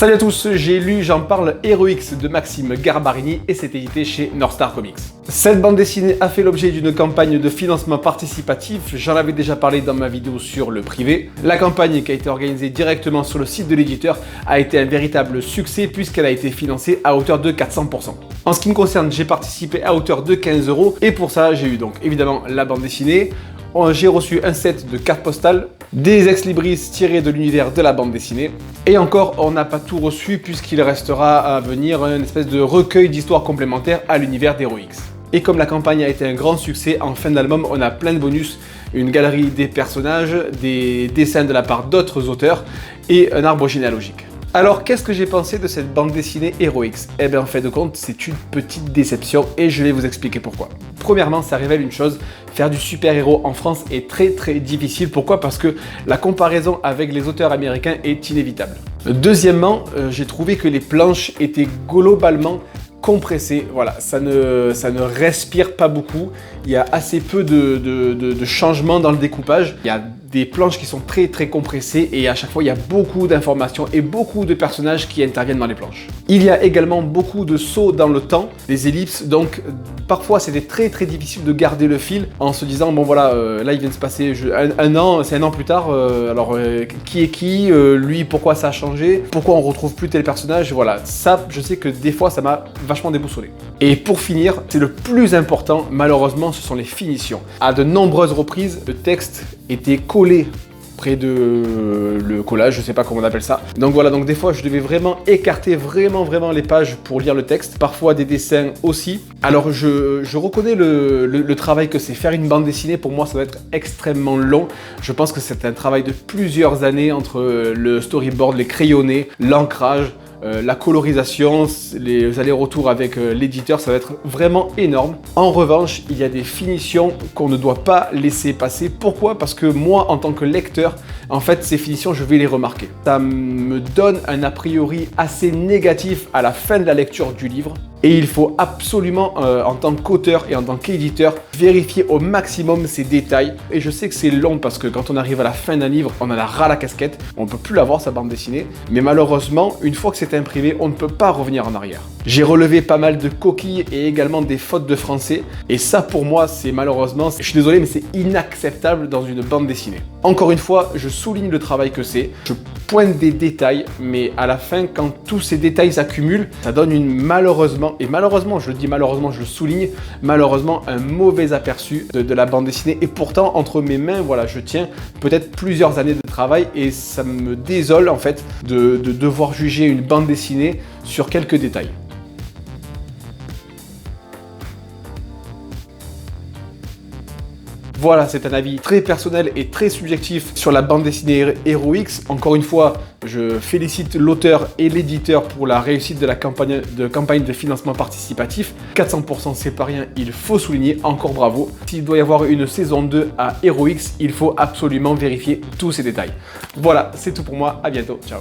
Salut à tous, j'ai lu J'en parle Heroix de Maxime Garbarini et c'est édité chez North Star Comics. Cette bande dessinée a fait l'objet d'une campagne de financement participatif, j'en avais déjà parlé dans ma vidéo sur le privé. La campagne qui a été organisée directement sur le site de l'éditeur a été un véritable succès puisqu'elle a été financée à hauteur de 400%. En ce qui me concerne, j'ai participé à hauteur de 15 € et pour ça j'ai eu donc évidemment la bande dessinée. J'ai reçu un set de cartes postales, des ex-libris tirés de l'univers de la bande dessinée. Et encore, on n'a pas tout reçu puisqu'il restera à venir une espèce de recueil d'histoires complémentaires à l'univers d'Heroix. Et comme la campagne a été un grand succès, en fin d'album, on a plein de bonus, une galerie des personnages, des dessins de la part d'autres auteurs et un arbre généalogique. Alors, qu'est-ce que j'ai pensé de cette bande dessinée Heroix? Eh bien, en fait de compte, c'est une petite déception et je vais vous expliquer pourquoi. Premièrement, ça révèle une chose, faire du super-héros en France est très difficile. Pourquoi? Parce que la comparaison avec les auteurs américains est inévitable. Deuxièmement, j'ai trouvé que les planches étaient globalement compressé, voilà, ça ne respire pas beaucoup, il y a assez peu de changements dans le découpage, il y a des planches qui sont très compressées et à chaque fois il y a beaucoup d'informations et beaucoup de personnages qui interviennent dans les planches. Il y a également beaucoup de sauts dans le temps, des ellipses, donc parfois c'était très difficile de garder le fil en se disant bon voilà, là il vient de se passer un an, c'est un an plus tard, qui est qui, lui pourquoi ça a changé, pourquoi on retrouve plus tel personnage, voilà, ça je sais que des fois ça m'a vachement déboussolé. Et pour finir, c'est le plus important, malheureusement, ce sont les finitions. À de nombreuses reprises, le texte était collé près de le collage, je sais pas comment on appelle ça. Donc voilà, donc des fois je devais vraiment écarter vraiment les pages pour lire le texte, parfois des dessins aussi. Alors je reconnais le travail que c'est. Faire une bande dessinée, pour moi ça doit être extrêmement long. Je pense que c'est un travail de plusieurs années entre le storyboard, les crayonnés, l'ancrage, la colorisation, les allers-retours avec l'éditeur, ça va être vraiment énorme. En revanche, il y a des finitions qu'on ne doit pas laisser passer. Pourquoi? Parce que moi, en tant que lecteur, en fait, ces finitions, je vais les remarquer. Ça me donne un a priori assez négatif à la fin de la lecture du livre. Et il faut absolument, en tant qu'auteur et en tant qu'éditeur, vérifier au maximum ces détails. Et je sais que c'est long parce que quand on arrive à la fin d'un livre, on en a ras la casquette. On ne peut plus l'avoir, sa bande dessinée. Mais malheureusement, une fois que c'est imprimé, on ne peut pas revenir en arrière. J'ai relevé pas mal de coquilles et également des fautes de français. Et ça, pour moi, c'est malheureusement, je suis désolé, mais c'est inacceptable dans une bande dessinée. Encore une fois, je souligne le travail que c'est. Je pointe des détails, mais à la fin, quand tous ces détails s'accumulent, ça donne malheureusement, je le dis malheureusement, je le souligne, malheureusement, un mauvais aperçu de la bande dessinée. Et pourtant, entre mes mains, voilà, je tiens peut-être plusieurs années de travail et ça me désole en fait de devoir juger une bande dessinée sur quelques détails. Voilà, c'est un avis très personnel et très subjectif sur la bande dessinée Heroix. Encore une fois, je félicite l'auteur et l'éditeur pour la réussite de la campagne de financement participatif. 400%, c'est pas rien, il faut souligner, encore bravo. S'il doit y avoir une saison 2 à Heroix, il faut absolument vérifier tous ces détails. Voilà, c'est tout pour moi, à bientôt, ciao.